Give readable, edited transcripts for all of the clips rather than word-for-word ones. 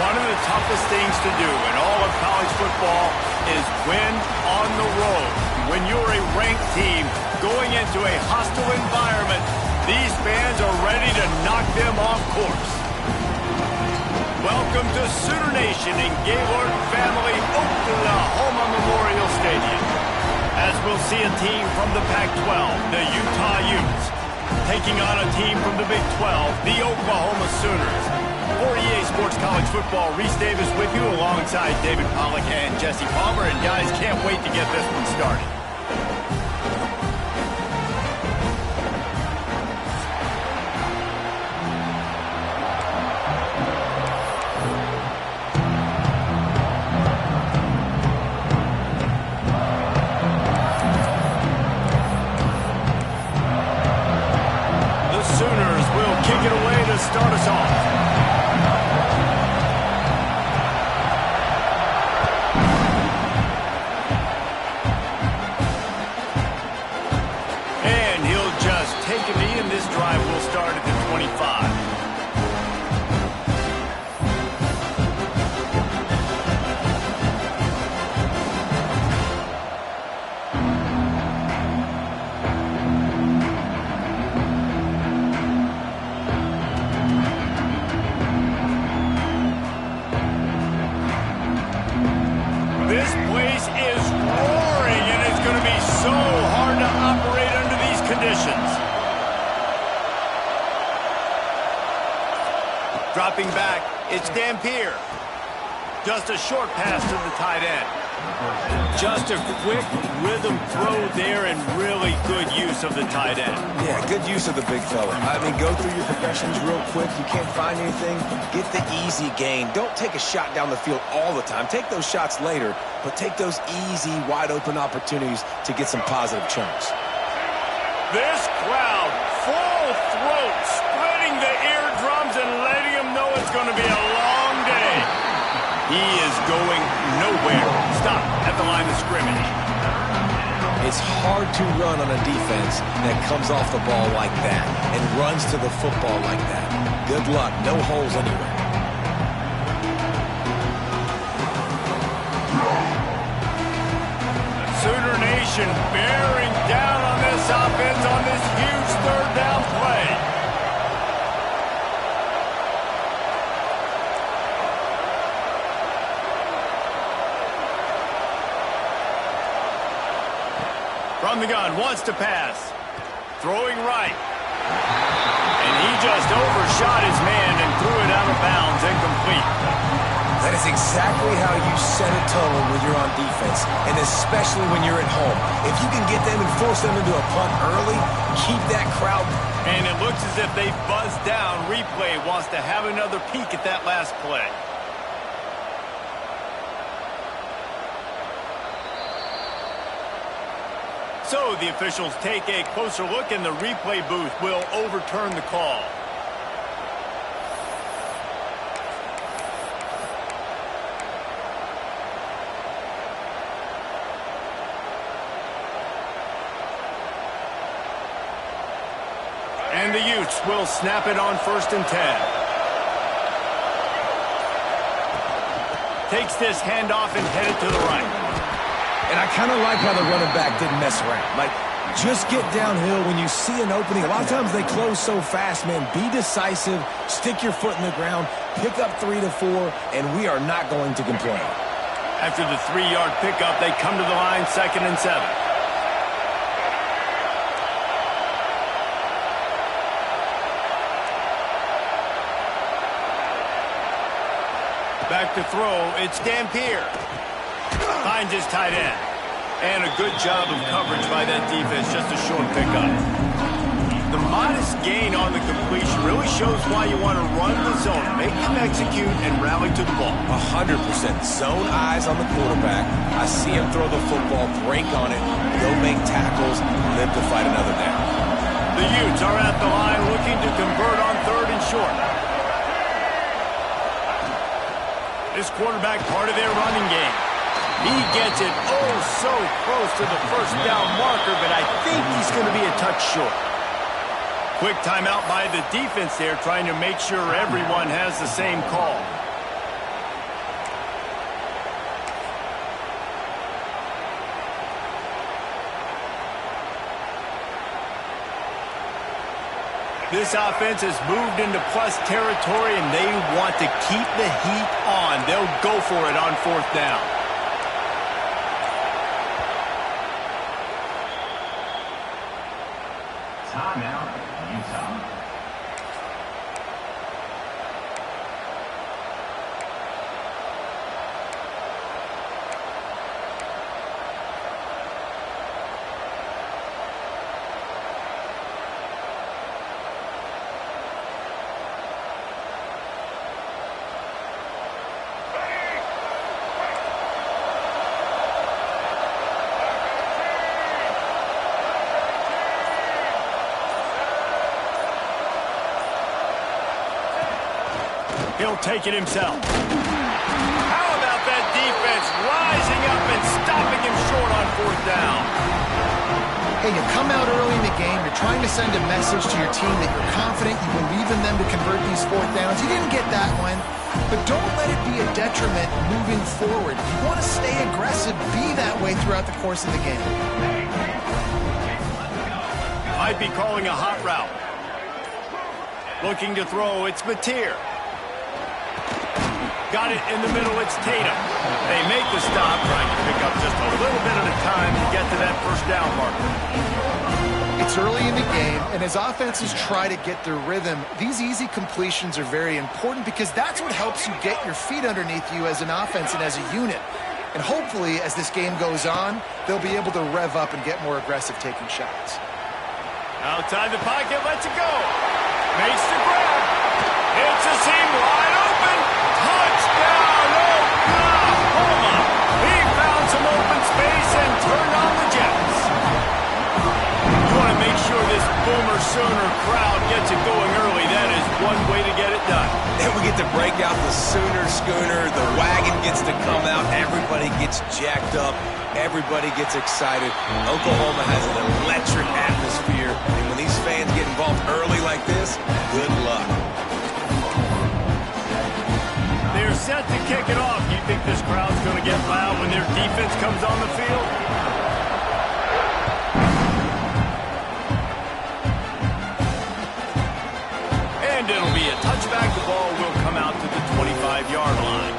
One of the toughest things to do in all of college football is win on the road. When you're a ranked team going into a hostile environment, these fans are ready to knock them off course. Welcome to Sooner Nation in Gaylord Family Oklahoma Memorial Stadium. As we'll see a team from the Pac-12, the Utah Utes, taking on a team from the Big 12, the Oklahoma Sooners. For EA Sports College Football, Reese Davis with you alongside David Pollack and Jesse Palmer. And guys, can't wait to get this one started. The Sooners will kick it away to start us off. This drive will start at the 25. This place is roaring, and it's going to be so hard to operate under these conditions. Dropping back, it's Ncaa. Just a short pass to the tight end. Just a quick rhythm throw there and really good use of the tight end. Yeah, good use of the big fella. I mean, go through your progressions real quick. You can't find anything, get the easy gain. Don't take a shot down the field all the time. Take those shots later, but take those easy, wide-open opportunities to get some positive chunks. This crowd, full throat, splitting the eardrums and letting them know it's going to be a long day. He is going nowhere. Stop at the line of scrimmage. It's hard to run on a defense that comes off the ball like that and runs to the football like that. Good luck. No holes anywhere. Sooner Nation bearing down on this offense on this huge third down play. From the gun, wants to pass. Throwing right. And he just overshot his man and threw it out of bounds, incomplete. That is exactly how you set a tone when you're on defense, and especially when you're at home. If you can get them and force them into a punt early, keep that crowd. And it looks as if they buzzed down. Replay wants to have another peek at that last play. So the officials take a closer look, and the replay booth will overturn the call. And the Utes will snap it on 1st and 10. Takes this handoff and headed to the right. And I kind of like how the running back didn't mess around. Like, just get downhill when you see an opening. A lot of times they close so fast, man. Be decisive, stick your foot in the ground, pick up 3 to 4, and we are not going to complain. After the 3-yard pickup, they come to the line, 2nd and 7. Back to throw, it's Ncaa. Finds his tight end. And a good job of coverage by that defense, just a short pickup. The modest gain on the completion really shows why you want to run the zone, make him execute, and rally to the ball. 100% zone eyes on the quarterback. I see him throw the football, break on it, go make tackles, live to fight another down. The Utes are at the line looking to convert on 3rd and short. This quarterback part of their running game. He gets it oh so close to the 1st down marker, but I think he's going to be a touch short. Quick timeout by the defense there, trying to make sure everyone has the same call. This offense has moved into plus territory, and they want to keep the heat on. They'll go for it on 4th down. Timeout, Utah. He'll take it himself. How about that defense rising up and stopping him short on 4th down? Hey, you come out early in the game, you're trying to send a message to your team that you're confident, you believe in them to convert these 4th downs. You didn't get that one, but don't let it be a detriment moving forward. If you want to stay aggressive, be that way throughout the course of the game. Might be calling a hot route. Looking to throw, it's Mateer. Got it in the middle, it's Tatum. They make the stop, trying to pick up just a little bit at a time to get to that 1st down marker. It's early in the game, and as offenses try to get their rhythm, these easy completions are very important because that's what helps you get your feet underneath you as an offense and as a unit. And hopefully, as this game goes on, they'll be able to rev up and get more aggressive taking shots. Outside the pocket, lets it go. Makes the grab. It's a seam wide open. Touchdown, Oklahoma! He found some open space and turned on the Jets. You want to make sure this Boomer Sooner crowd gets it going early. That is one way to get it done. Then we get to break out the Sooner Schooner. The wagon gets to come out. Everybody gets jacked up. Everybody gets excited. Oklahoma has an electric atmosphere. And when these fans get involved early like this, good luck. They're set to kick it off. Do you think this crowd's going to get loud when their defense comes on the field? And it'll be a touchback. The ball will come out to the 25-yard line.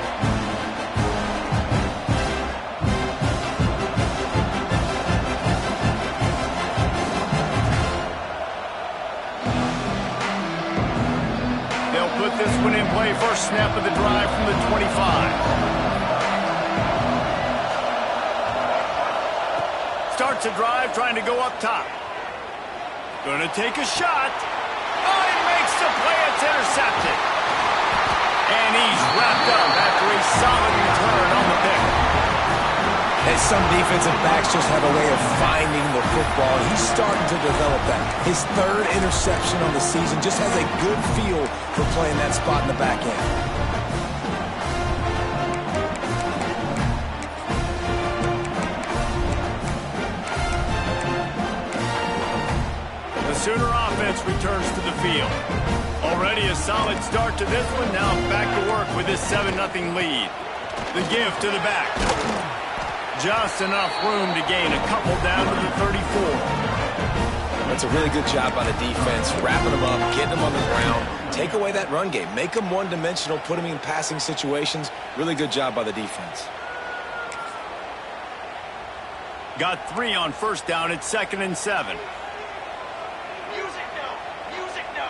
Put this one in play. First snap of the drive from the 25. Starts a drive trying to go up top. Going to take a shot. Oh, he makes the play. It's intercepted. And he's wrapped up after a solid return on the pick. And some defensive backs just have a way of finding the football. He's starting to develop that. His 3rd interception on the season, just has a good feel for playing that spot in the back end. The Sooner offense returns to the field. Already a solid start to this one. Now back to work with this 7-0 lead. The give to the back. Just enough room to gain a couple down to the 34. That's a really good job by the defense, wrapping them up, getting them on the ground. Take away that run game. Make them one-dimensional, put them in passing situations. Really good job by the defense. Got 3 on 1st down. It's 2nd and 7. Music no. Music no.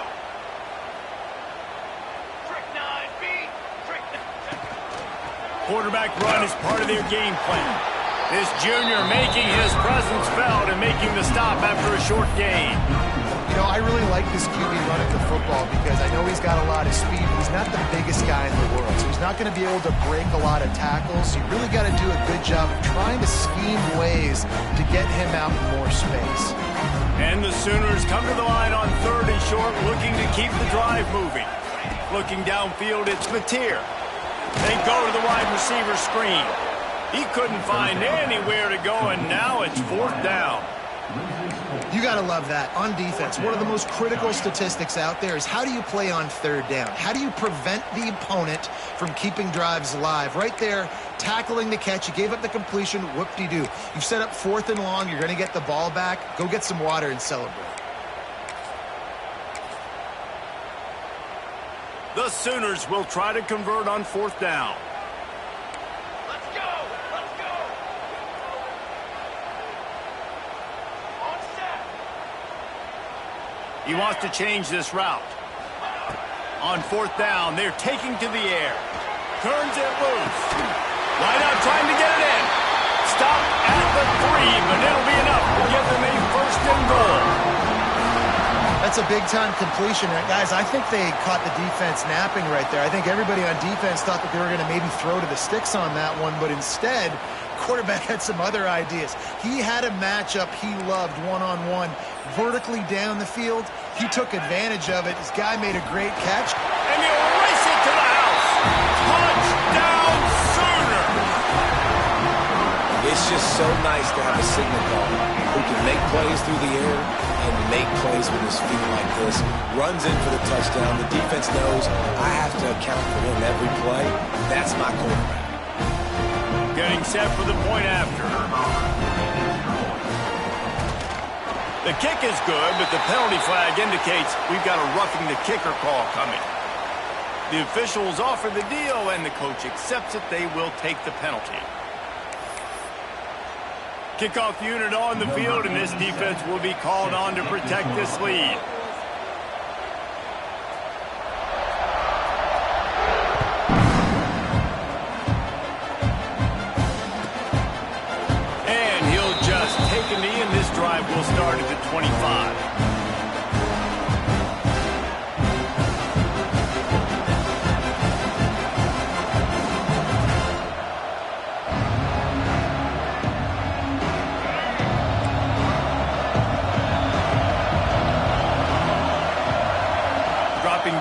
Trick 9B. Trick 9. Quarterback run is part of their game plan. This junior making his presence felt and making the stop after a short gain. You know, I really like this QB running the football because I know he's got a lot of speed, but he's not the biggest guy in the world. So he's not going to be able to break a lot of tackles. You really got to do a good job of trying to scheme ways to get him out in more space. And the Sooners come to the line on 3rd and short, looking to keep the drive moving. Looking downfield, it's Mateer. They go to the wide receiver screen. He couldn't find anywhere to go, and now it's 4th down. You got to love that. On defense, one of the most critical statistics out there is how do you play on 3rd down? How do you prevent the opponent from keeping drives alive? Right there, tackling the catch. You gave up the completion. Whoop-de-doo. You've set up 4th and long. You're going to get the ball back. Go get some water and celebrate. The Sooners will try to convert on 4th down. Let's go! Let's go! On set! He wants to change this route. On 4th down, they're taking to the air. Turns it loose. Line out trying to get it in. Stop at the 3, but it'll be enough to give them a 1st and goal. That's a big-time completion. Guys, I think they caught the defense napping right there. I think everybody on defense thought that they were going to maybe throw to the sticks on that one, but instead, quarterback had some other ideas. He had a matchup he loved one-on-one, vertically down the field. He took advantage of it. This guy made a great catch. And he'll race it to the house. Touchdown, Sooner! It's just so nice to have a signal caller who can make plays through the air and make plays with his feet like this. Runs in for the touchdown. The defense knows I have to account for him every play. That's my quarterback. Getting set for the point after. The kick is good, but the penalty flag indicates we've got a roughing the kicker call coming. The officials offer the deal, and the coach accepts it. They will take the penalty. Kickoff unit on the field, and this defense will be called on to protect this lead. And he'll just take a knee, and this drive will start at the 25.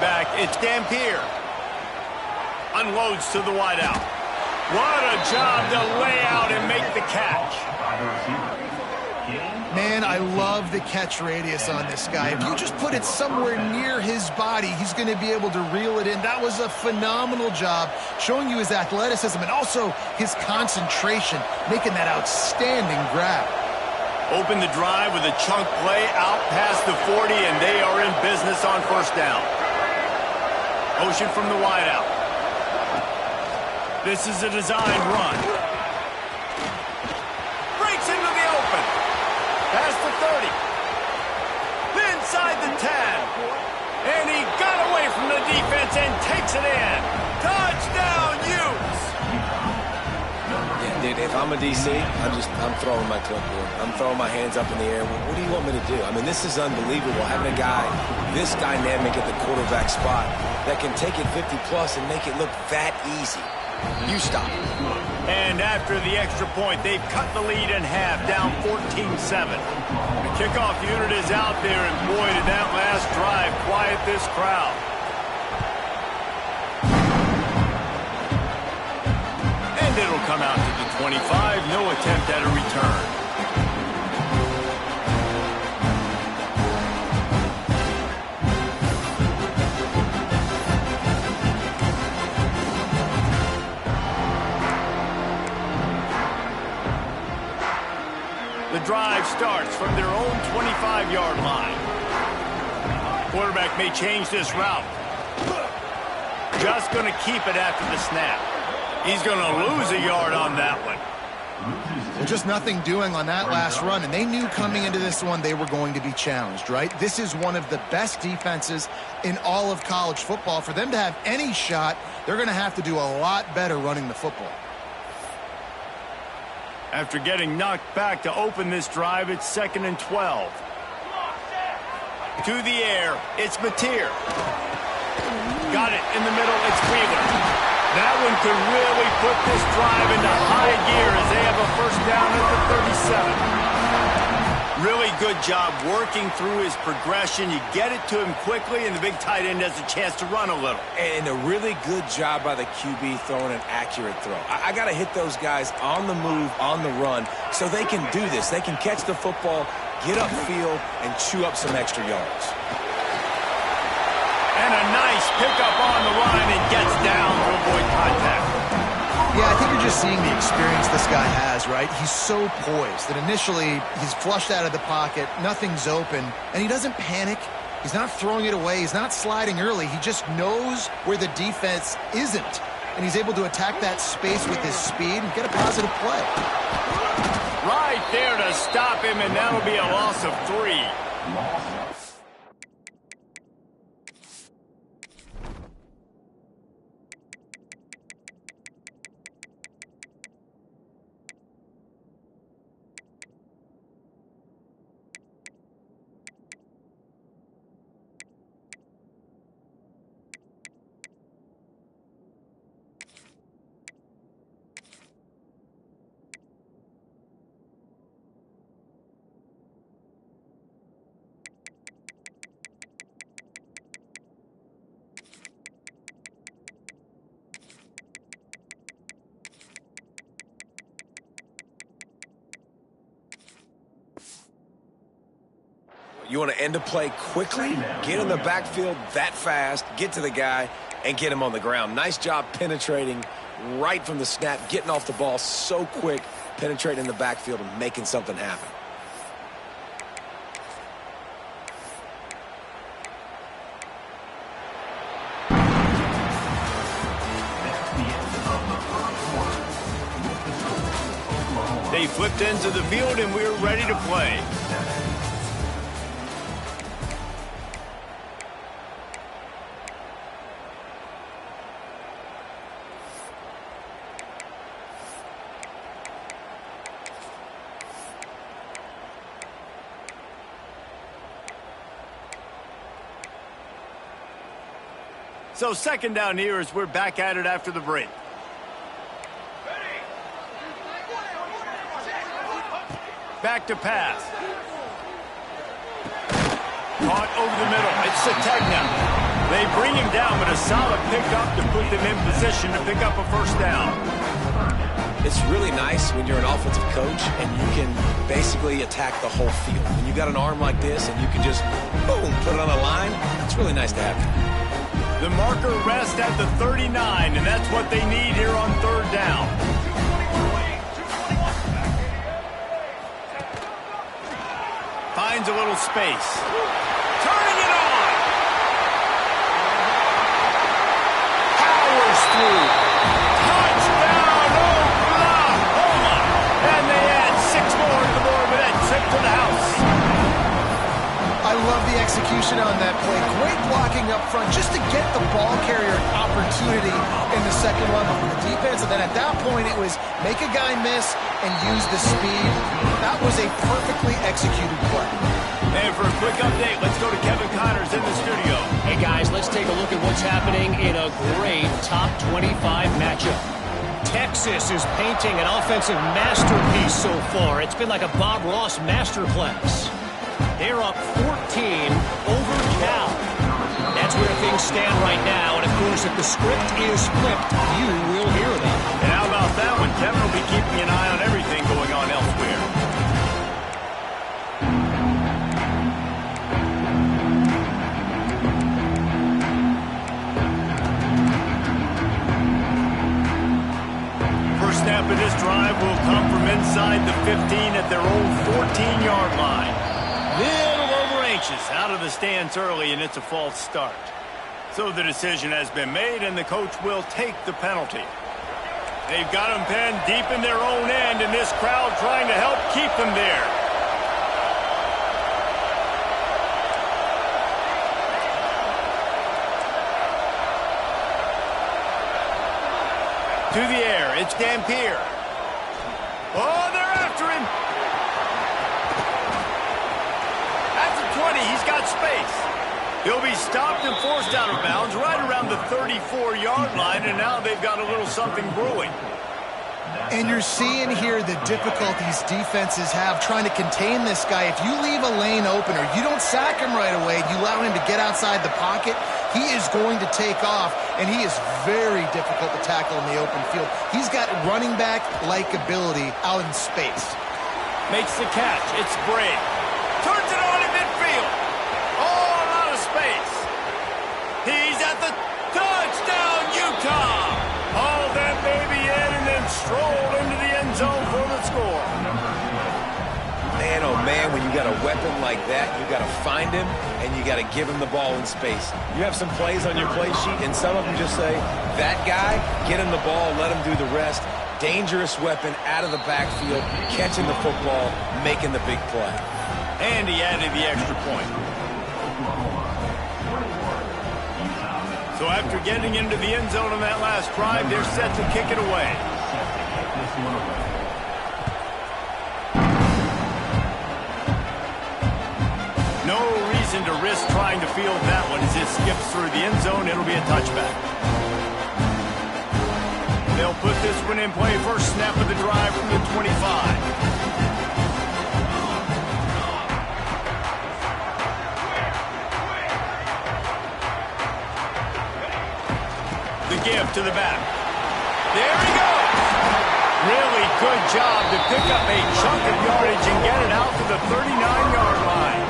Back, it's Dampier. Unloads to the wideout. What a job to lay out and make the catch. Man, I love the catch radius on this guy. If you just put it somewhere near his body, he's going to be able to reel it in. That was a phenomenal job, showing you his athleticism and also his concentration, making that outstanding grab. Open the drive with a chunk play out past the 40, and they are in business on 1st down. Motion from the wideout. This is a designed run. Breaks into the open. Past the 30. Inside the 10. And he got away from the defense and takes it in. Touchdown, Utes! Yeah, dude, if I'm a DC, I'm throwing my clipboard. I'm throwing my hands up in the air. What do you want me to do? I mean, this is unbelievable, having a guy this dynamic at the quarterback spot that can take it 50-plus and make it look that easy. You stop. And after the extra point, they've cut the lead in half, down 14-7. The kickoff unit is out there, and boy, did that last drive quiet this crowd. And it'll come out to the 25, no attempt at a return. The drive starts from their own 25-yard line. Quarterback may change this route. Just going to keep it after the snap. He's going to lose a yard on that one. Well, just nothing doing on that last run, and they knew coming into this one they were going to be challenged, right? This is one of the best defenses in all of college football. For them to have any shot, they're going to have to do a lot better running the football. After getting knocked back to open this drive, it's 2nd and 12. To the air, it's Mateer. Got it in the middle, it's Wheeler. That one could really put this drive into high gear as they have a 1st down at the 37. Really good job working through his progression. You get it to him quickly, and the big tight end has a chance to run a little. And a really good job by the QB throwing an accurate throw. I got to hit those guys on the move, on the run, so they can do this. They can catch the football, get upfield, and chew up some extra yards. And a nice pickup on the line and gets down to avoid contact. Yeah, I think you're just seeing the experience this guy has, right? He's so poised that initially he's flushed out of the pocket, nothing's open, and he doesn't panic. He's not throwing it away. He's not sliding early. He just knows where the defense isn't. And he's able to attack that space with his speed and get a positive play. Right there to stop him, and that'll be a loss of 3. You want to end a play quickly, get in the backfield that fast, get to the guy, and get him on the ground. Nice job penetrating right from the snap, getting off the ball so quick, penetrating in the backfield and making something happen. They flipped into the field, and we're ready to play. So second down here as we're back at it after the break. Back to pass. Caught over the middle. It's Ncaa. They bring him down, but a solid pickup to put them in position to pick up a first down. It's really nice when you're an offensive coach and you can basically attack the whole field. When you got an arm like this and you can just, boom, put it on a line, it's really nice to have. The marker rests at the 39, and that's what they need here on third down. Finds a little space. Turning it on. Powers through. Touchdown, Oklahoma. And they add 6 more to the board with that trip to the house. I love the execution on that play. Great blocking up front just to get the ball carrier an opportunity in the second level of the defense. And then at that point, it was make a guy miss and use the speed. That was a perfectly executed play. And for a quick update, let's go to Kevin Connors in the studio. Hey, guys, let's take a look at what's happening in a great top 25 matchup. Texas is painting an offensive masterpiece so far. It's been like a Bob Ross masterclass. They're up 14 over Cal. That's where things stand right now. And, of course, if the script is flipped, you will hear them. And how about that one? Kevin will be keeping an eye on everything going on elsewhere. First snap of this drive will come from inside the 15 at their own 14-yard line. Little over anxious, out of the stance early, and it's a false start. So the decision has been made, and the coach will take the penalty. They've got them penned deep in their own end, and this crowd trying to help keep them there. To the air, it's Dampier. Oh, they're after him. That's a 20, he's got space. He'll be stopped and forced out of bounds right around the 34-yard line, and now they've got a little something brewing. And you're seeing here the difficulties defenses have trying to contain this guy. If you leave a lane open or you don't sack him right away, you allow him to get outside the pocket, he is going to take off, and he is very difficult to tackle in the open field. He's got running back-like ability out in space. Makes the catch. It's Bray. Turns it on in midfield. All out of space. He's at the touchdown, Utah. Haul that baby in and then stroll into the end zone for the score. Man, man, oh man, when you got a weapon like that, you got to find him and you got to give him the ball in space. You have some plays on your play sheet, and some of them just say, that guy, get him the ball, let him do the rest. Dangerous weapon out of the backfield, catching the football, making the big play. And he added the extra point. So after getting into the end zone on that last drive, they're set to kick it away. No reason to risk trying to field that one as it skips through the end zone. It'll be a touchback. They'll put this one in play. First snap of the drive from the 25. Give to the back. There he goes. Really good job to pick up a chunk of yardage and get it out to the 39-yard line.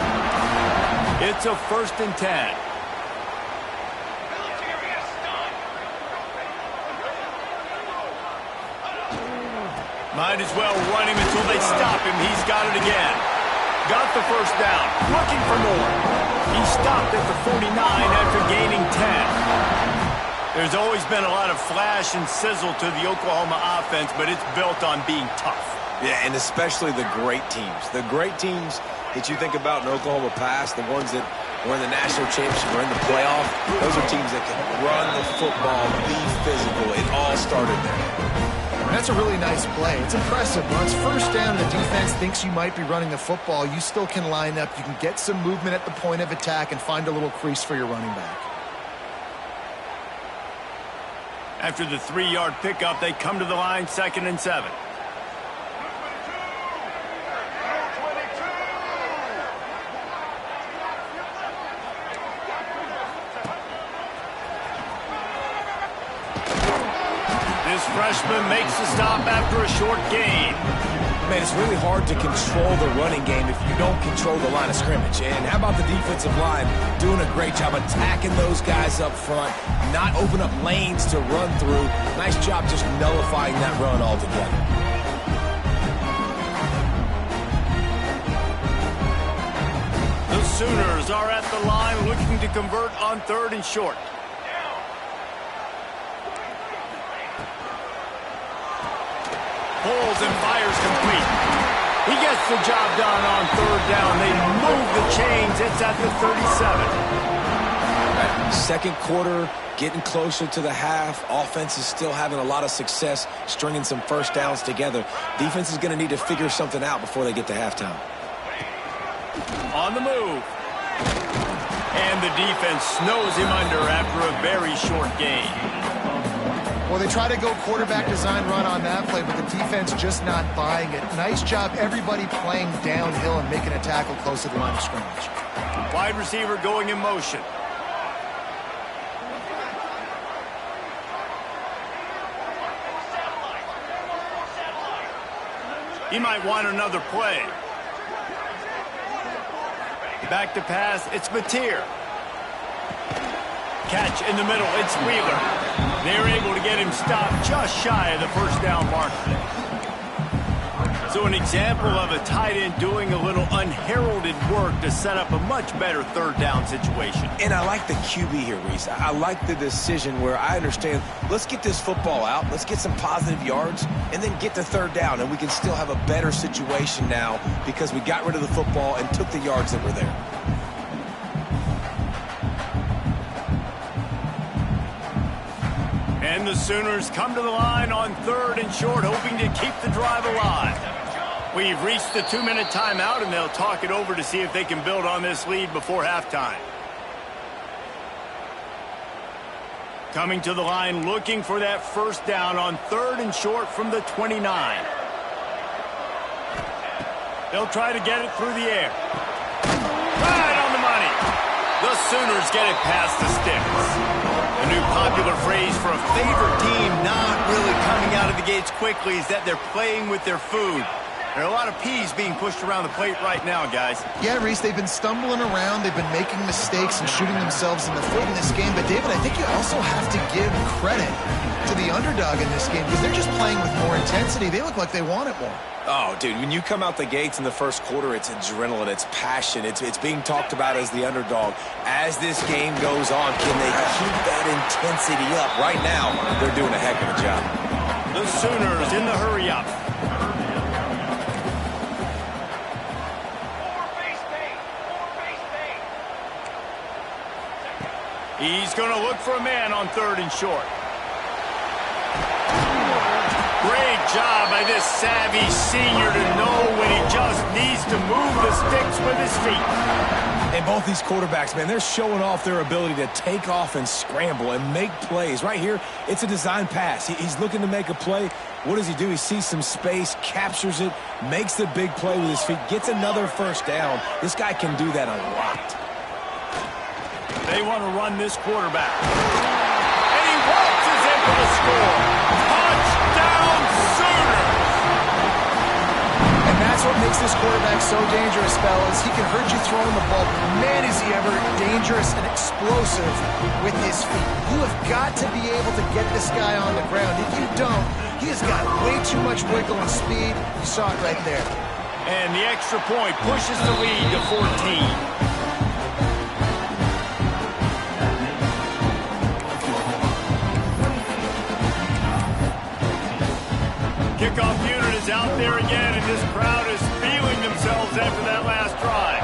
It's a 1st and 10. Might as well run him until they stop him. He's got it again. Got the first down. Looking for more. He stopped at the 49 after gaining 10. There's always been a lot of flash and sizzle to the Oklahoma offense, but it's built on being tough. Yeah, and especially the great teams. The great teams that you think about in Oklahoma past, the ones that were in the national championship or in the playoff, those are teams that can run the football, be physical. It all started there. That's a really nice play. It's impressive. Once first down, the defense thinks you might be running the football. You still can line up. You can get some movement at the point of attack and find a little crease for your running back. After the 3-yard pickup, they come to the line, 2nd and 7. This freshman makes the stop after a short gain. Man, it's really hard to control the running game if you don't control the line of scrimmage. And how about the defensive line doing a great job attacking those guys up front, not open up lanes to run through. Nice job just nullifying that run altogether. The Sooners are at the line looking to convert on 3rd and short. Pulls and fires complete. He gets the job done on 3rd down. They move the chains. It's at the 37. Second quarter, getting closer to the half. Offense is still having a lot of success stringing some first downs together. Defense is going to need to figure something out before they get to halftime. On the move. And the defense snows him under after a very short gain. Well, they try to go quarterback design run on that play, but the defense just not buying it. Nice job, everybody playing downhill and making a tackle close to the line of scrimmage. Wide receiver going in motion. He might want another play. Back to pass, it's Mateer. Catch in the middle, it's Wheeler. They're able to get him stopped just shy of the first down marker. So an example of a tight end doing a little unheralded work to set up a much better 3rd down situation. And I like the QB here, Reese. I like the decision where I understand, let's get this football out, let's get some positive yards, and then get to 3rd down, and we can still have a better situation now because we got rid of the football and took the yards that were there. And the Sooners come to the line on 3rd and short, hoping to keep the drive alive. We've reached the 2-minute timeout, and they'll talk it over to see if they can build on this lead before halftime. Coming to the line, looking for that first down on 3rd and short from the 29. They'll try to get it through the air. Right on the money. The Sooners get it past the sticks. A new popular phrase for a favorite team not really coming out of the gates quickly is that they're playing with their food. There are a lot of P's being pushed around the plate right now, guys. Yeah, Reese, they've been stumbling around. They've been making mistakes and shooting themselves in the foot in this game. But, David, I think you also have to give credit to the underdog in this game because they're just playing with more intensity. They look like they want it more. Oh, dude, when you come out the gates in the first quarter, it's adrenaline, it's passion, it's being talked about as the underdog. As this game goes on, can they keep that intensity up? Right now, they're doing a heck of a job. The Sooners in the hurry-up. He's going to look for a man on 3rd and short. Great job by this savvy senior to know when he just needs to move the sticks with his feet. And both these quarterbacks, man, they're showing off their ability to take off and scramble and make plays. Right here, it's a design pass. He's looking to make a play. What does he do? He sees some space, captures it, makes the big play with his feet, gets another first down. This guy can do that a lot. They want to run this quarterback. And he waltzes in for the score. Touchdown, Sooners! And that's what makes this quarterback so dangerous, fellas. He can hurt you throwing the ball, but man, is he ever dangerous and explosive with his feet. You have got to be able to get this guy on the ground. If you don't, he has got way too much wiggle and speed. You saw it right there. And the extra point pushes the lead to 14. Kickoff unit is out there again, and this crowd is feeling themselves after that last drive.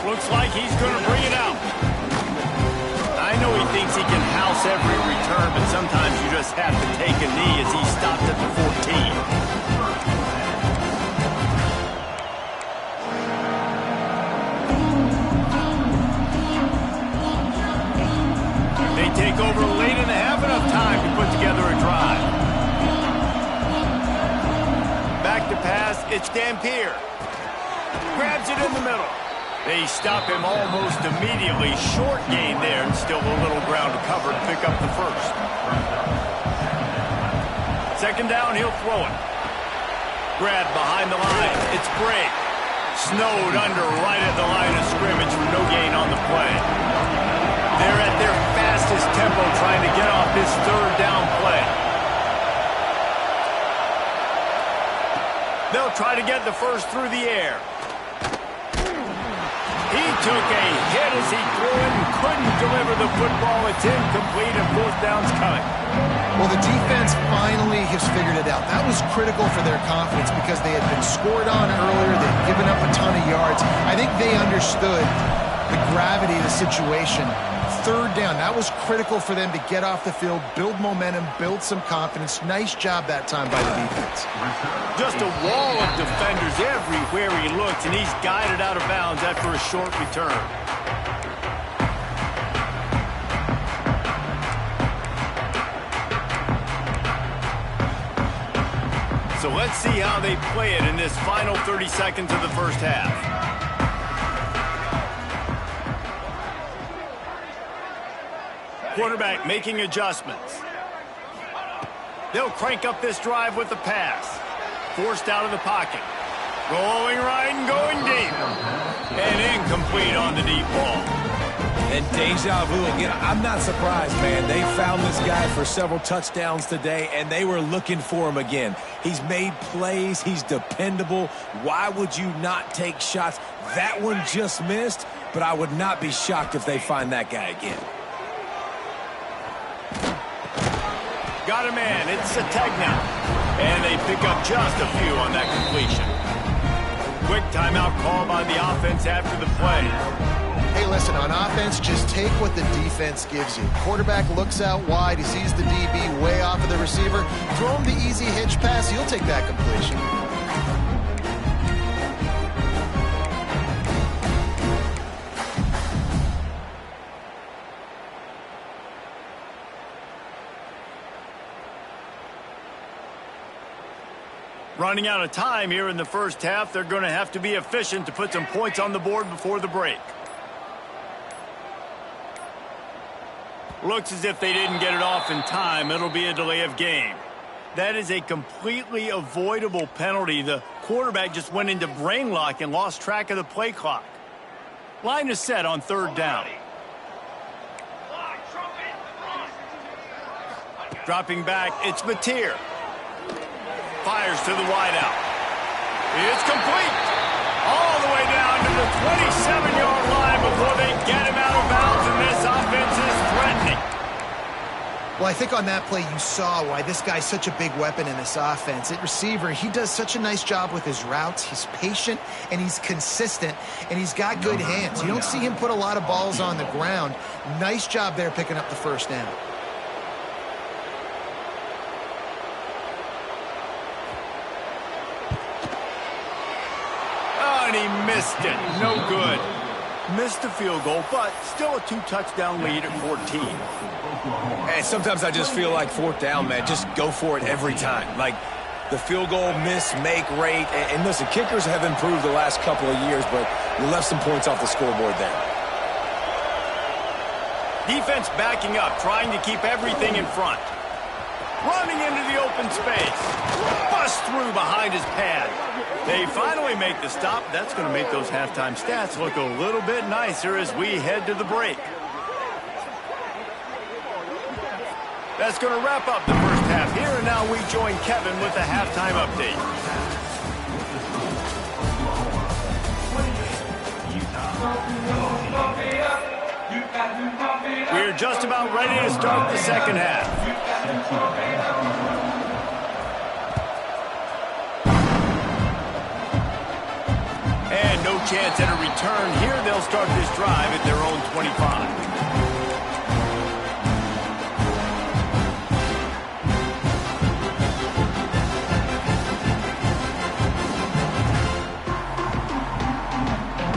Looks like he's going to bring it out. I know he thinks he can house every return, but sometimes you just have to take a knee as he stopped at the 14. Take over late in the half, enough time to put together a drive. Back to pass, it's Dampier. Grabs it in the middle. They stop him almost immediately. Short gain there, and still a little ground to cover to pick up the first. 2nd down, he'll throw it. Grab behind the line, it's Bray. Snowed under right at the line of scrimmage for no gain on the play. They're at their fastest tempo trying to get off this 3rd down play. They'll try to get the first through the air. He took a hit as he threw it and couldn't deliver the football. It's incomplete and 4th down's coming. Well, the defense finally has figured it out. That was critical for their confidence because they had been scored on earlier. They'd given up a ton of yards. I think they understood the gravity of the situation. 3rd down, that was critical for them to get off the field, build momentum, build some confidence. Nice job that time by the defense. Just a wall of defenders everywhere he looks, and he's guided out of bounds after a short return. So let's see how they play it in this final 30 seconds of the first half. Quarterback making adjustments. They'll crank up this drive with the pass. Forced out of the pocket. Rolling right and going deep. And incomplete on the deep ball. And deja vu again. I'm not surprised, man. They found this guy for several touchdowns today, and they were looking for him again. He's made plays. He's dependable. Why would you not take shots? That one just missed, but I would not be shocked if they find that guy again. Got a man. It's Sategna. And they pick up just a few on that completion. Quick timeout call by the offense after the play. Hey, listen, on offense, just take what the defense gives you. Quarterback looks out wide. He sees the DB way off of the receiver. Throw him the easy hitch pass. He'll take that completion. Running out of time here in the first half. They're going to have to be efficient to put some points on the board before the break. Looks as if they didn't get it off in time. It'll be a delay of game. That is a completely avoidable penalty. The quarterback just went into brain lock and lost track of the play clock. Line is set on 3rd down. Dropping back, it's Mateer. Fires to the wideout. It's complete. All the way down to the 27-yard line before they get him out of bounds, and this offense is threatening. Well, I think on that play you saw why this guy's such a big weapon in this offense. At receiver, he does such a nice job with his routes. He's patient, and he's consistent, and he's got good hands. You don't see him put a lot of balls on the ground. Nice job there picking up the 1st down. Oh, and he missed it. No good. Missed the field goal, but still a 2-touchdown lead at 14. And sometimes I just feel like 4th down, man. Just go for it every time. Like the field goal miss-make rate. And listen, kickers have improved the last couple of years, but you left some points off the scoreboard there. Defense backing up, trying to keep everything in front. Running into the open space. Bust through behind his pad. They finally make the stop. That's going to make those halftime stats look a little bit nicer as we head to the break. That's going to wrap up the first half here, and now we join Kevin with the halftime update. We're just about ready to start the second half. And no chance at a return here. They'll start this drive at their own 25.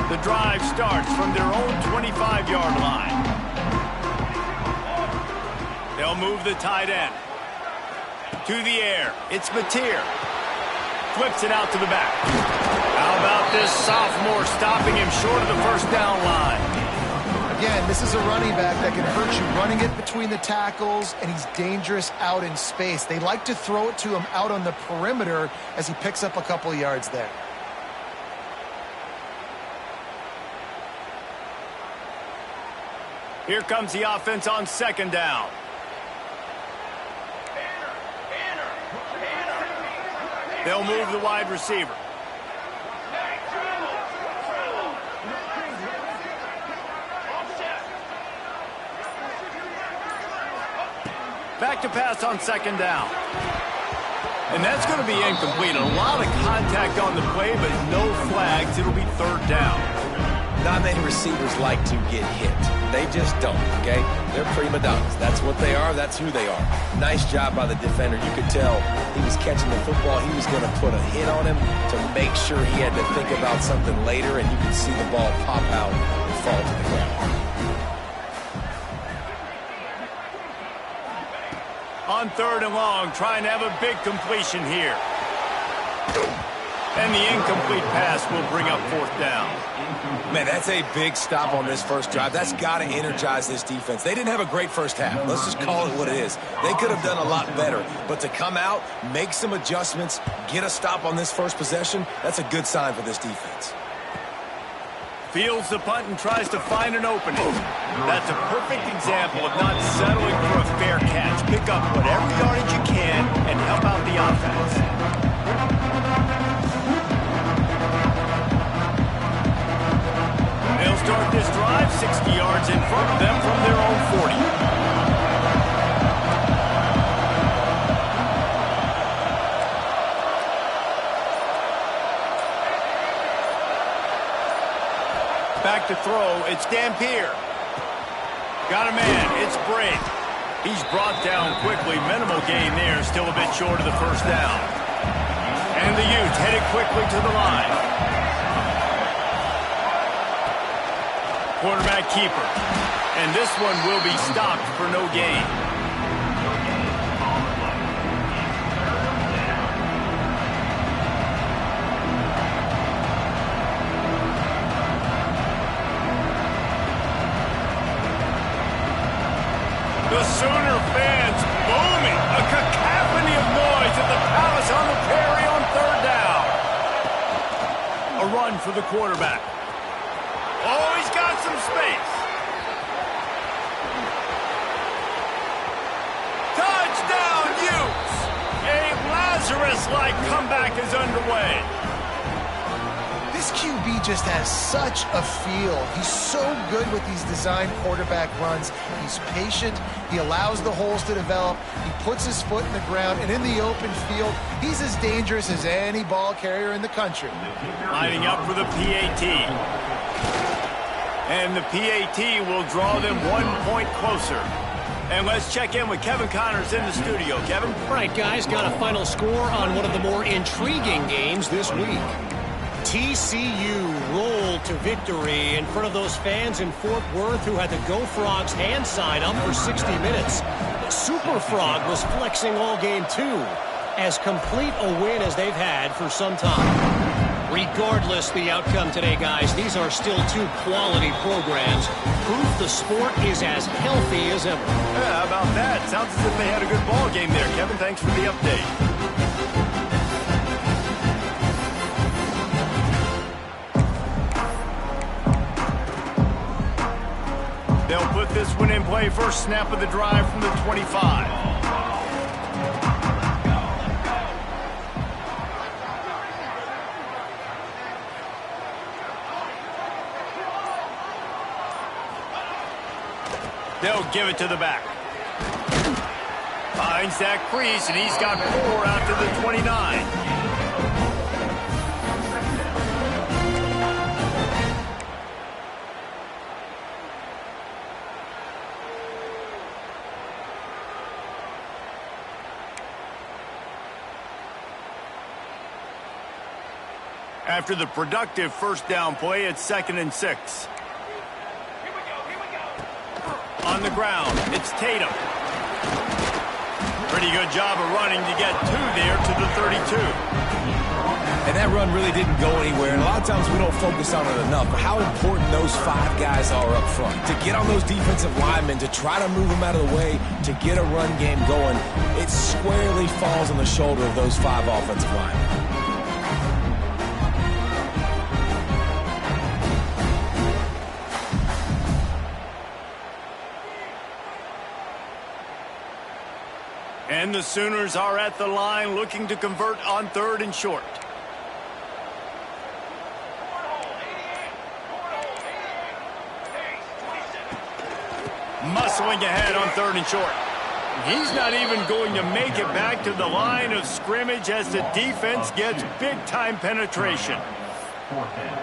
The drive starts from their own 25-yard line. They'll move the tight end. To the air. It's Mateer. Flips it out to the back. How about this sophomore stopping him short of the 1st down line? Again, this is a running back that can hurt you, running it between the tackles, and he's dangerous out in space. They like to throw it to him out on the perimeter as he picks up a couple of yards there. Here comes the offense on 2nd down. They'll move the wide receiver. Back to pass on 2nd down. And that's going to be incomplete. A lot of contact on the play, but no flags. It'll be 3rd down. Not many receivers like to get hit. They just don't, okay? They're prima donnas. That's what they are. That's who they are. Nice job by the defender. You could tell he was catching the football. He was going to put a hit on him to make sure he had to think about something later, and you could see the ball pop out and fall to the ground. On 3rd and long, trying to have a big completion here. And the incomplete pass will bring up 4th down. Man, that's a big stop on this first drive. That's got to energize this defense. They didn't have a great first half. Let's just call it what it is. They could have done a lot better. But to come out, make some adjustments, get a stop on this first possession, that's a good sign for this defense. Fields the punt and tries to find an opening. That's a perfect example of not settling for a fair catch. Pick up whatever yardage you can and help out the offense. They'll start this drive 60 yards in front of them from their own 40. Back to throw, it's Dampier. Got a man, it's Brake. He's brought down quickly, minimal gain there, still a bit short of the 1st down. And the Utes headed quickly to the line. Quarterback keeper. And this one will be stopped for no gain. quarterback. Oh, he's got some space. Touchdown, Utes! A Lazarus-like comeback is underway. This QB just has such a feel. He's so good with these design quarterback runs. He's patient. He allows the holes to develop. He puts his foot in the ground, and in the open field, he's as dangerous as any ball carrier in the country. Lining up for the PAT. And the PAT will draw them 1 point closer. And let's check in with Kevin Connors in the studio. Kevin? All right, guys, got a final score on one of the more intriguing games this week. TCU rolled to victory in front of those fans in Fort Worth who had the Go Frogs hand sign up for 60 minutes. Super Frog was flexing all game too, as complete a win as they've had for some time. Regardless the outcome today, guys, these are still two quality programs. Proof the sport is as healthy as ever. Yeah, how about that? Sounds as if they had a good ball game there. Kevin, thanks for the update. They'll put this one in play. First snap of the drive from the 25. They'll give it to the back. Finds that crease, and he's got 4 out to the 29. After the productive first down play, it's 2nd and 6. On the ground, it's Tatum. Pretty good job of running to get 2 there to the 32. And that run really didn't go anywhere. And a lot of times we don't focus on it enough. But how important those 5 guys are up front. To get on those defensive linemen, to try to move them out of the way, to get a run game going, it squarely falls on the shoulder of those 5 offensive linemen. And the Sooners are at the line looking to convert on 3rd and short. Muscling ahead on 3rd and short. He's not even going to make it back to the line of scrimmage as the defense gets big-time penetration.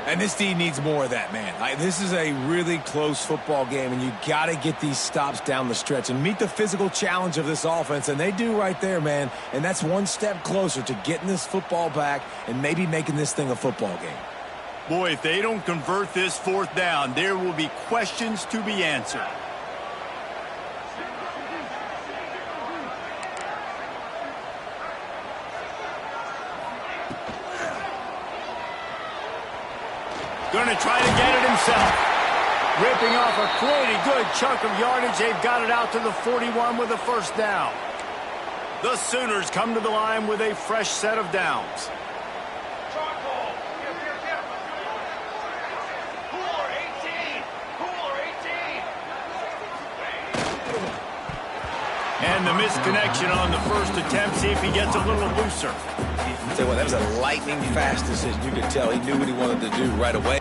And this team needs more of that, man. This is a really close football game, and you got to get these stops down the stretch and meet the physical challenge of this offense, and they do right there, man. And that's one step closer to getting this football back and maybe making this thing a football game. Boy, if they don't convert this 4th down, there will be questions to be answered. Going to try to get it himself. Ripping off a pretty good chunk of yardage. They've got it out to the 41 with a first down. The Sooners come to the line with a fresh set of downs. And the misconnection on the first attempt. See if he gets a little looser. I'll tell you what, that was a lightning fast decision. You could tell he knew what he wanted to do right away.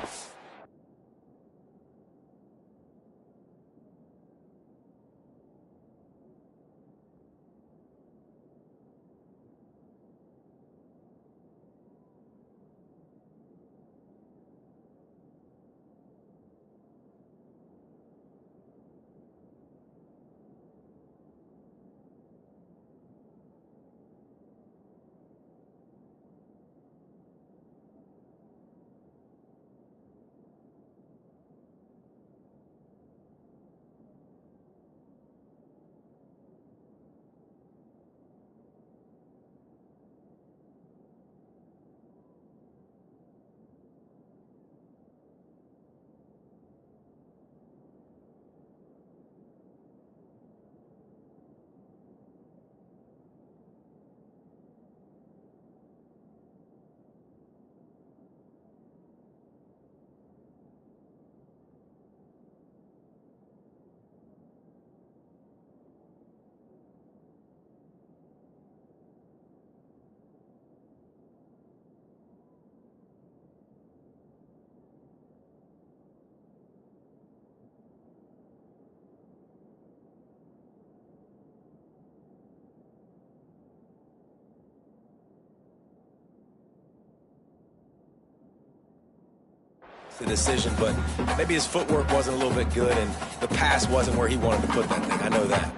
the decision, but maybe his footwork wasn't a little bit good and the pass wasn't where he wanted to put that thing. I know that.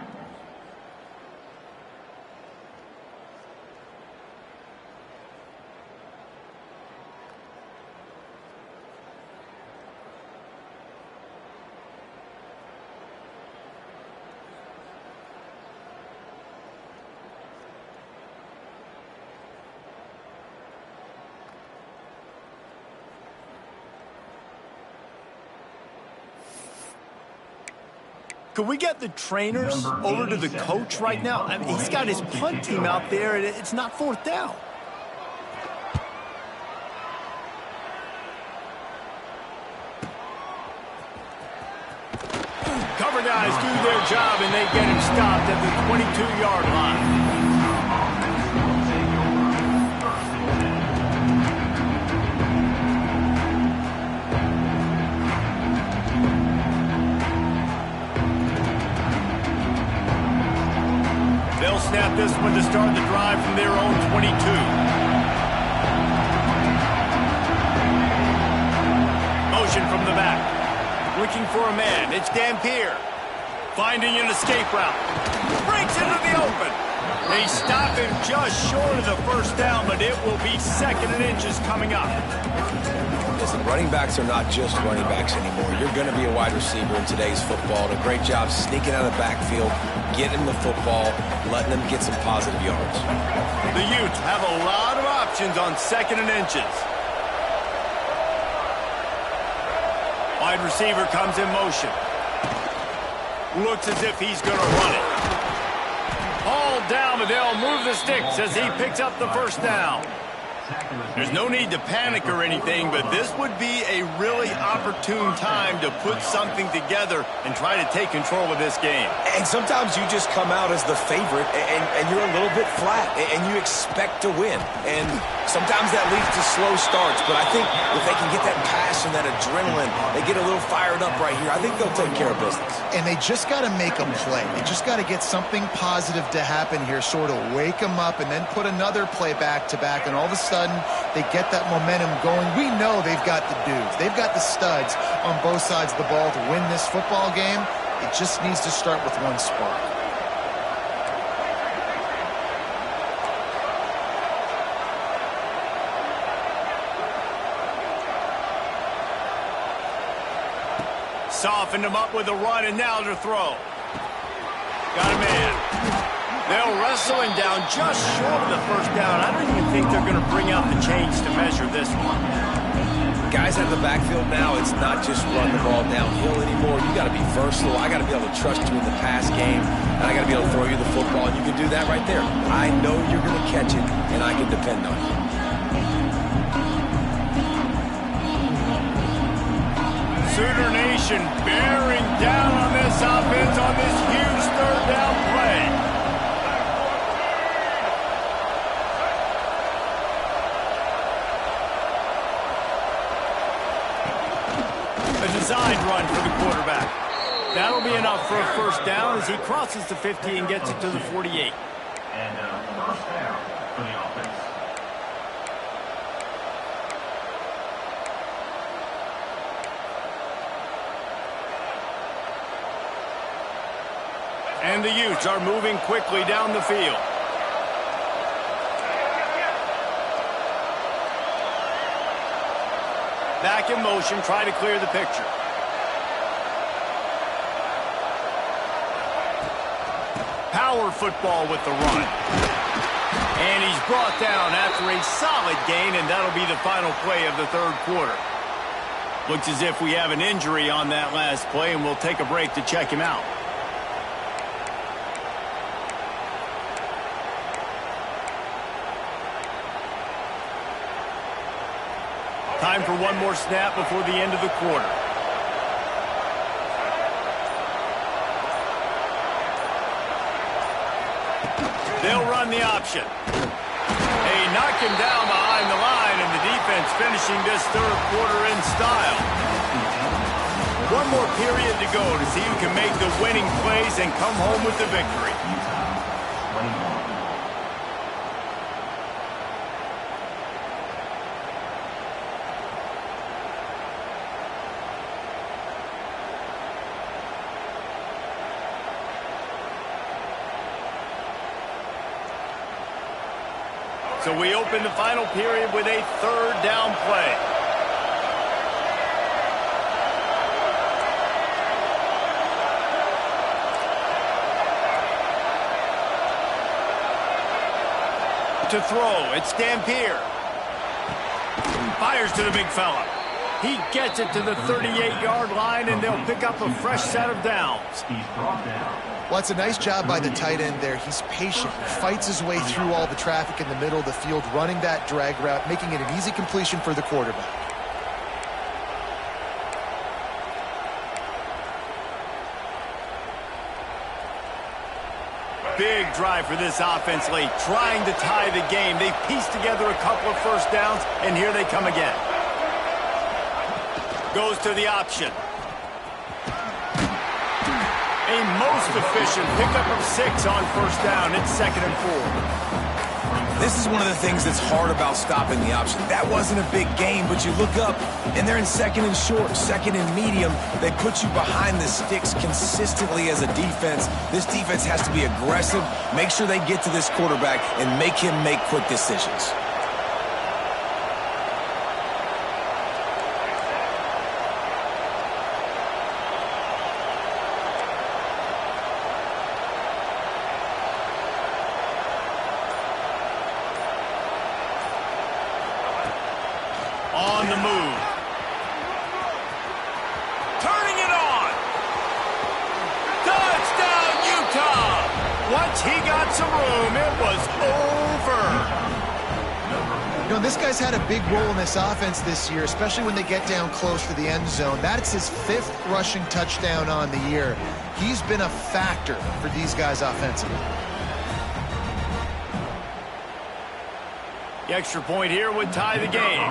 Could we get the trainers over to the coach right now? I mean, he's got his punt team out there, and it's not fourth down. Cover guys do their job, and they get him stopped at the 22-yard line. They'll snap this one to start the drive from their own 22. Motion from the back. Looking for a man. It's Dampier. Finding an escape route. Breaks into the open. They stop him just short of the first down, but it will be second and inches coming up. Listen, running backs are not just running backs anymore. You're going to be a wide receiver in today's football. And a great job sneaking out of the backfield, getting the football, letting them get some positive yards. The Utes have a lot of options on second and inches. Wide receiver comes in motion. Looks as if he's going to run it. All down, but they'll move the sticks as he picks up the first down. There's no need to panic or anything, but this would be a really opportune time to put something together and try to take control of this game. And sometimes you just come out as the favorite, and you're a little bit flat, and you expect to win. And sometimes that leads to slow starts, but I think if they can get that passion, that adrenaline, they get a little fired up right here, I think they'll take care of business. And they just got to make a play. They just got to get something positive to happen here, sort of wake them up, and then put another play back-to-back, and all of a sudden they get that momentum going. We know they've got the dudes. They've got the studs on both sides of the ball to win this football game. It just needs to start with one spark. Softened him up with a run, and now to throw. Got a man. They'll wrestle him down just short of the first down. I don't even think they're going to bring out the chains to measure this one. Guys out of the backfield now, it's not just run the ball downhill anymore. You got to be versatile. I got to be able to trust you in the pass game, and I got to be able to throw you the football, and you can do that right there. I know you're going to catch it, and I can depend on you. Sooner Nation bearing down on this offense on this huge third down play. A designed run for the quarterback. That'll be enough for a first down as he crosses the 50 and gets it to the 48. And first down for the offense. And the Utes are moving quickly down the field. Back in motion, try to clear the picture. Power football with the run. And he's brought down after a solid gain, and that'll be the final play of the third quarter. Looks as if we have an injury on that last play, and we'll take a break to check him out. Time for one more snap before the end of the quarter. They'll run the option. They knock him down behind the line, and the defense finishing this third quarter in style. One more period to go to see who can make the winning plays and come home with the victory. So we open the final period with a third down play. To throw, it's Dampier. Fires to the big fella. He gets it to the 38-yard line, and they'll pick up a fresh set of downs. He's brought down. Well, it's a nice job by the tight end there. He's patient, fights his way through all the traffic in the middle of the field, running that drag route, making it an easy completion for the quarterback. Big drive for this offense late, trying to tie the game. They pieced together a couple of first downs, and here they come again. Goes to the option. A most efficient pickup of 6 on first down. It's 2nd and 4. This is one of the things that's hard about stopping the option. That wasn't a big game, but you look up, and they're in 2nd and short, 2nd and medium. They put you behind the sticks consistently as a defense. This defense has to be aggressive, make sure they get to this quarterback, and make him make quick decisions. On the move. Turning it on. Touchdown, Utah. Once he got some room, it was over. You know, this guy's had a big role in this offense this year, especially when they get down close to the end zone. That's his 5th rushing touchdown on the year. He's been a factor for these guys offensively. The extra point here would tie the game.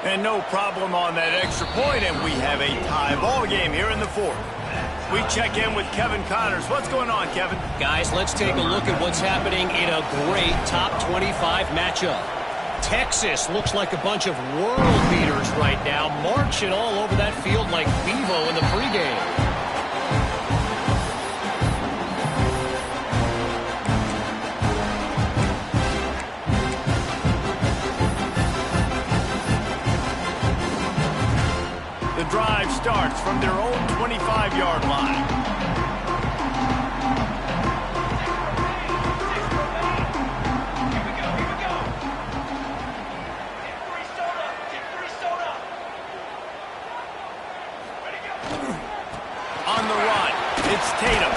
And no problem on that extra point, and we have a tie ball game here in the 4th. We check in with Kevin Connors. What's going on, Kevin? Guys, let's take a look at what's happening in a great top 25 matchup. Texas looks like a bunch of world beaters right now, marching all over that field like Bevo in the pregame. The drive starts from their own 25-yard line. On the run, it's Tatum.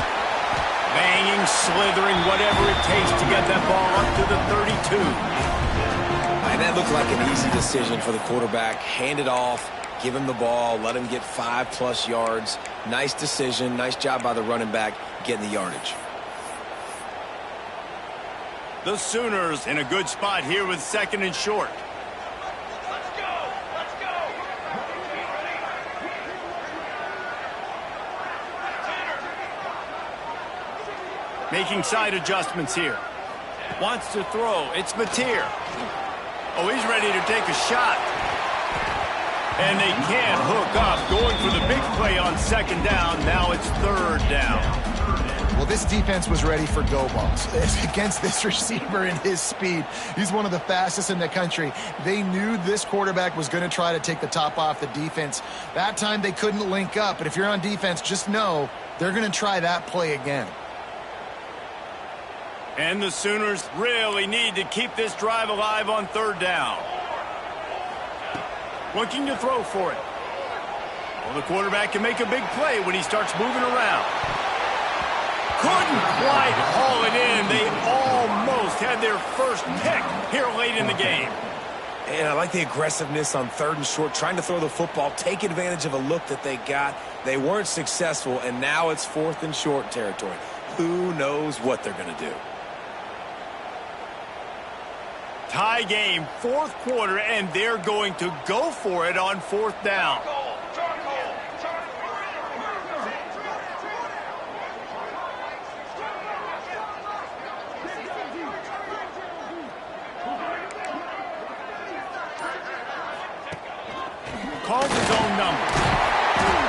Banging, slithering, whatever it takes to get that ball up to the 32. And that looked like an easy decision for the quarterback. Hand it off. Give him the ball, let him get 5+ yards. Nice decision, nice job by the running back getting the yardage. The Sooners in a good spot here with 2nd and short. Let's go! Let's go! Making side adjustments here. Wants to throw. It's Mateer. Oh, he's ready to take a shot. And they can't hook up. Going for the big play on 2nd down. Now it's 3rd down. Well, this defense was ready for go balls against this receiver and his speed. He's one of the fastest in the country. They knew this quarterback was going to try to take the top off the defense. That time they couldn't link up. But if you're on defense, just know they're going to try that play again. And the Sooners really need to keep this drive alive on 3rd down. Looking to throw for it. Well, the quarterback can make a big play when he starts moving around. Couldn't quite haul it in. They almost had their first pick here late in the game. And I like the aggressiveness on 3rd and short, trying to throw the football, take advantage of a look that they got. They weren't successful, and now it's 4th and short territory. Who knows what they're going to do? Tie game, 4th quarter, and they're going to go for it on 4th down. Calls his own number.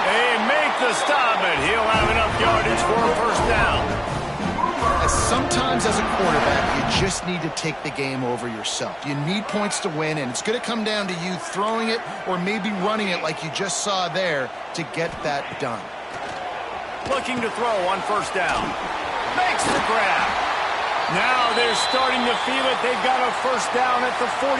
They make the stop, and he'll have enough yardage for a 1st down. As Sometimes as a quarterback, you just need to take the game over yourself. You need points to win, and it's going to come down to you throwing it or maybe running it like you just saw there to get that done. Looking to throw on first down. Makes the grab. Now they're starting to feel it. They've got a first down at the 44.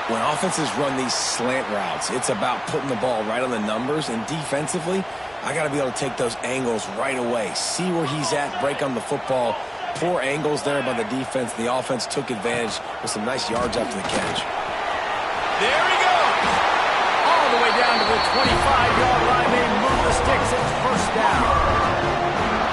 When offenses run these slant routes, it's about putting the ball right on the numbers, and defensively, I got to be able to take those angles right away. See where he's at, break on the football. Poor angles there by the defense. The offense took advantage with some nice yards after the catch. There he goes. All the way down to the 25-yard line. They move the sticks. It's first down.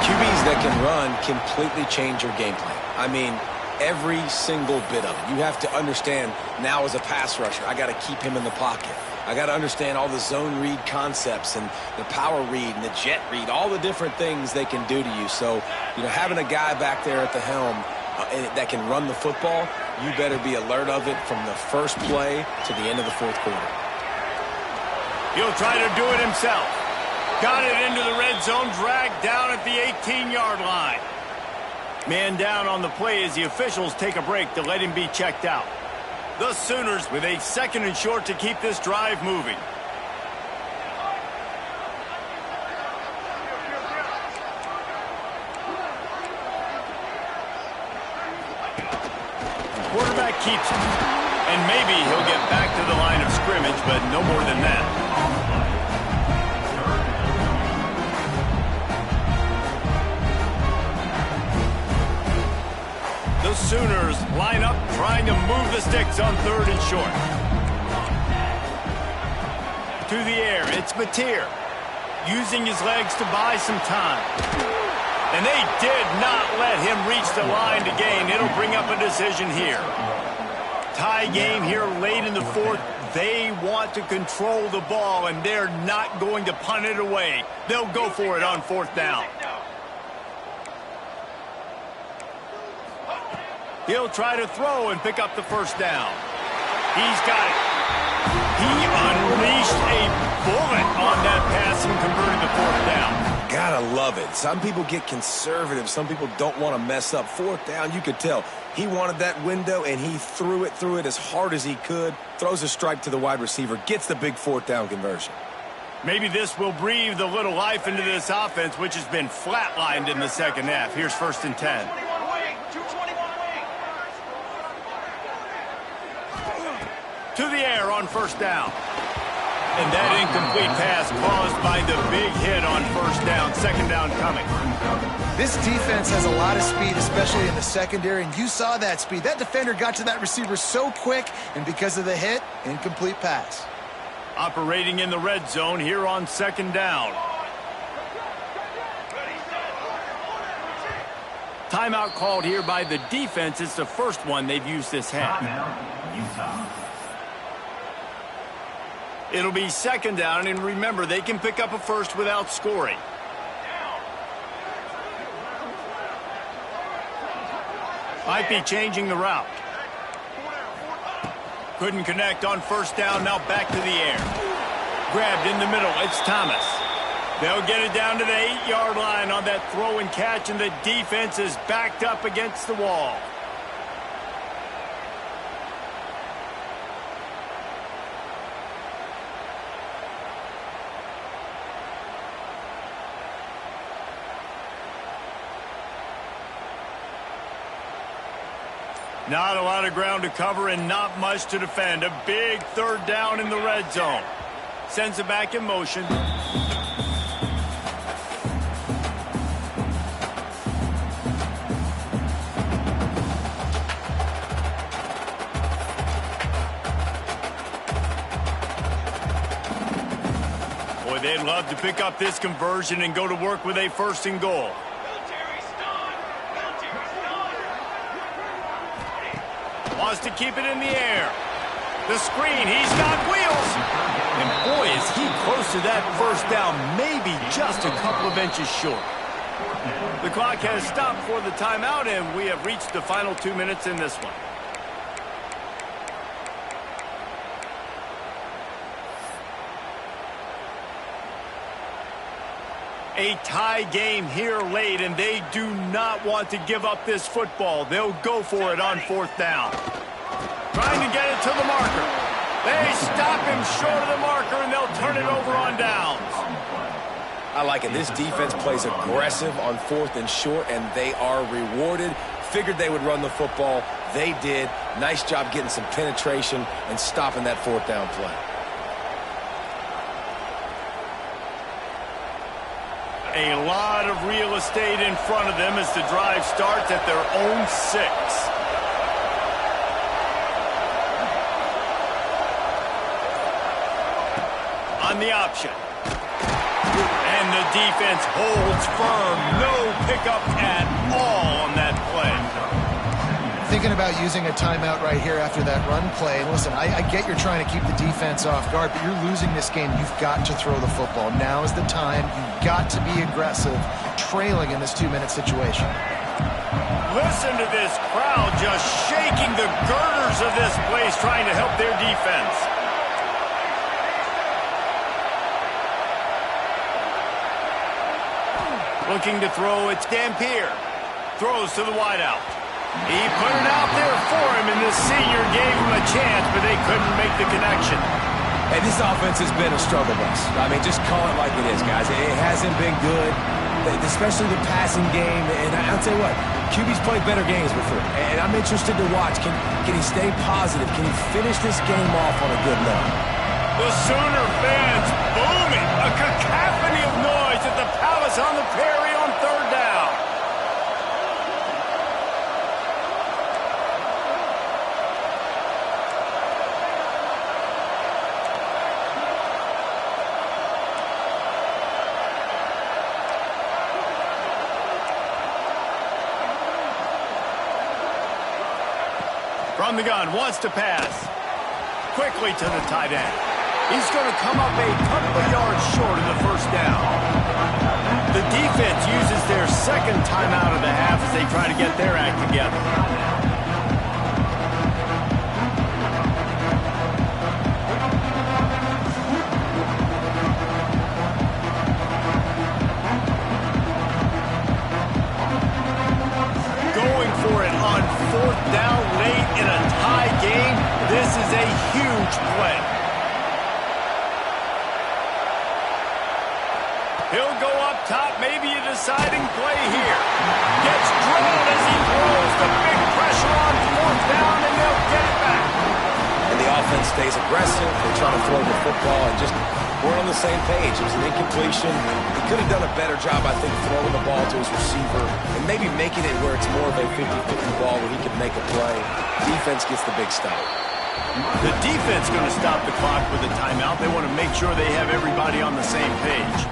QBs that can run completely change your game plan. I mean, every single bit of it. You have to understand now as a pass rusher, I got to keep him in the pocket. I got to understand all the zone read concepts and the power read and the jet read, all the different things they can do to you. So, having a guy back there at the helm that can run the football, you better be alert of it from the first play to the end of the fourth quarter. He'll try to do it himself. Got it into the red zone, dragged down at the 18-yard line. Man down on the play as the officials take a break to let him be checked out. The Sooners with a 2nd and short to keep this drive moving. Quarterback keeps it. And maybe he'll get back to the line of scrimmage, but no more than that. The Sooners line up trying to move the sticks on 3rd and short. To the air, it's Mateer using his legs to buy some time. And they did not let him reach the line to gain. It'll bring up a decision here. Tie game here late in the 4th. They want to control the ball, and they're not going to punt it away. They'll go for it on 4th down. He'll try to throw and pick up the first down. He's got it. He unleashed a bullet on that pass and converted the 4th down. Gotta love it. Some people get conservative. Some people don't want to mess up. 4th down, you could tell. He wanted that window, and he threw it as hard as he could. Throws a strike to the wide receiver. Gets the big 4th down conversion. Maybe this will breathe a little life into this offense, which has been flatlined in the second half. Here's 1st and 10. To the air on first down. And that incomplete pass caused by the big hit on first down. 2nd down coming. This defense has a lot of speed, especially in the secondary, and you saw that speed. That defender got to that receiver so quick, and because of the hit, incomplete pass. Operating in the red zone here on 2nd down. Timeout called here by the defense. It's the first one they've used this half. Utah. It'll be 2nd down, and remember, they can pick up a first without scoring. Might be changing the route. Couldn't connect on first down, now back to the air. Grabbed in the middle, it's Thomas. They'll get it down to the 8-yard line on that throw and catch, and the defense is backed up against the wall. Not a lot of ground to cover and not much to defend. A big 3rd down in the red zone. Sends it back in motion. Boy, they'd love to pick up this conversion and go to work with a 1st and goal. Wants to keep it in the air. The screen, he's got wheels. And boy, is he close to that first down, maybe just a couple of inches short. The clock has stopped for the timeout, and we have reached the final 2 minutes in this one. A tie game here late, and they do not want to give up this football. They'll go for it on 4th down. Trying to get it to the marker. They stop him short of the marker, and they'll turn it over on downs. I like it. This defense plays aggressive on 4th and short, and they are rewarded. Figured they would run the football. They did. Nice job getting some penetration and stopping that 4th down play. A lot of real estate in front of them as the drive starts at their own 6. On the option. And the defense holds firm. No pickup at all on that play. Thinking about using a timeout right here after that run play. And listen, I get you're trying to keep the defense off guard, but you're losing this game. You've got to throw the football. Now is the time. You've got to be aggressive, trailing in this 2-minute situation. Listen to this crowd just shaking the girders of this place, trying to help their defense. Looking to throw, it's Dampier. Throws to the wideout. He put it out there for him, and the senior gave him a chance, but they couldn't make the connection. Hey, this offense has been a struggle bus. I mean, just call it like it is, guys. It hasn't been good, especially the passing game. And I'll tell you what, QB's played better games before, and I'm interested to watch. Can he stay positive? Can he finish this game off on a good note? The Sooner fans booming. A cacophony of noise at the Palace on the Prairie on 3rd down. From the gun, wants to pass. Quickly to the tight end. He's going to come up a couple of yards short of the 1st down. The defense uses their 2nd timeout of the half as they try to get their act together. Going for it on 4th down late in a tie game. This is a huge play. He'll go up top, maybe a deciding play here. Gets drilled as he throws the big pressure on 4th down, and they'll get it back. And the offense stays aggressive. They try to throw the football, and just we're on the same page. It was an incompletion. He could have done a better job, I think, throwing the ball to his receiver and maybe making it where it's more of a 50-50 ball where he can make a play. Defense gets the big stop. The defense going to stop the clock with a timeout. They want to make sure they have everybody on the same page.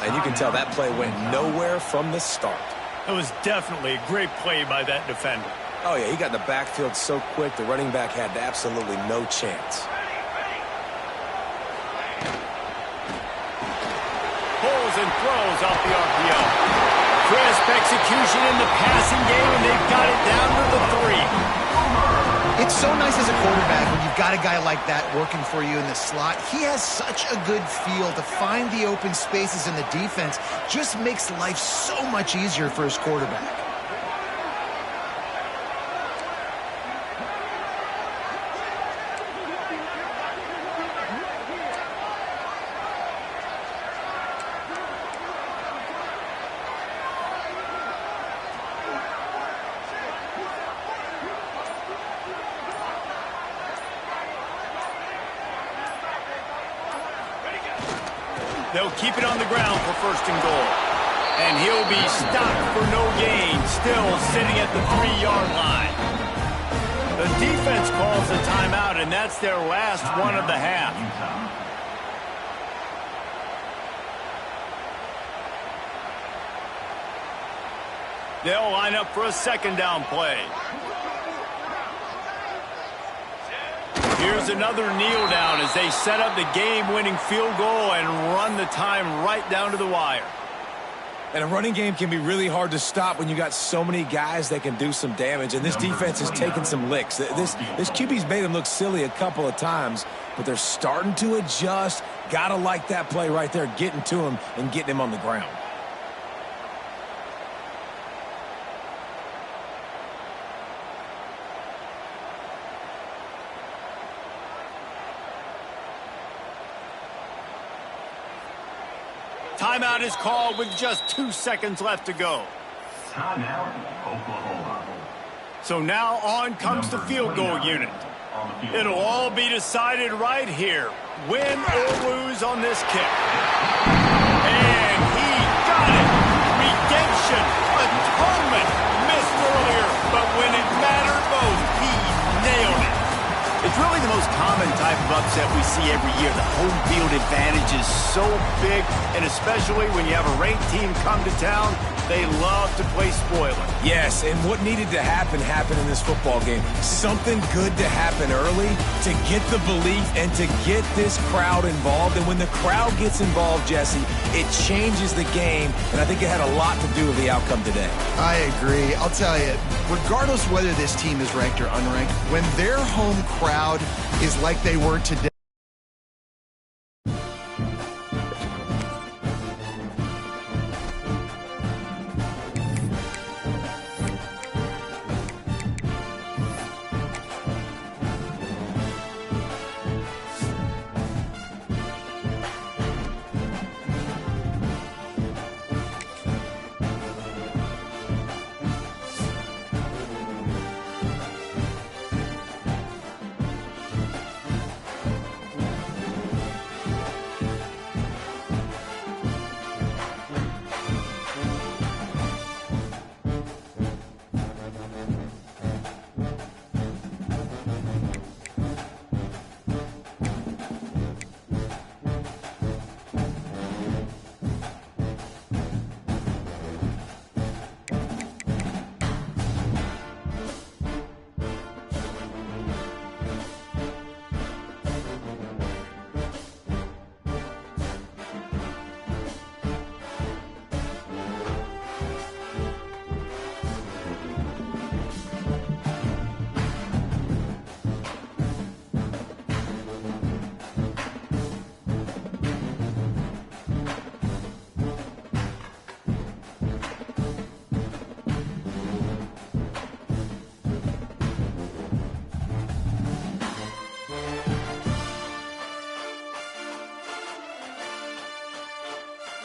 And you can tell that play went nowhere from the start. It was definitely a great play by that defender. Oh, yeah, he got in the backfield so quick, the running back had absolutely no chance. Pulls and throws off the RPO. Crisp execution in the passing game, and they've got it down to the 3. It's so nice as a quarterback when you've got a guy like that working for you in the slot. He has such a good feel to find the open spaces in the defense. Just makes life so much easier for his quarterback. They'll keep it on the ground for 1st and goal. And he'll be stopped for no gain, still sitting at the 3-yard line. The defense calls a timeout, and that's their last one of the half. They'll line up for a 2nd down play. Here's another kneel down as they set up the game-winning field goal and run the time right down to the wire. And a running game can be really hard to stop when you got so many guys that can do some damage. And this defense has taken some licks. This QB's made them look silly a couple of times, but they're starting to adjust. Gotta like that play right there, getting to him and getting him on the ground. Timeout is called with just 2 seconds left to go. Timeout, Oklahoma. So now on comes the field goal unit. It'll all be decided right here, win or lose on this kick. And he got it. Redemption, atonement, missed earlier, but when it mattered most, he nailed it. It's really the most common type of upset we see every year. The home field advantage is so big, and especially when you have a ranked team come to town, they love to play spoiler. Yes, and what needed to happen happened in this football game. Something good to happen early to get the belief and to get this crowd involved. And when the crowd gets involved, Jesse, it changes the game, and I think it had a lot to do with the outcome today. I agree. I'll tell you, regardless whether this team is ranked or unranked, when their home crowd is like they were today,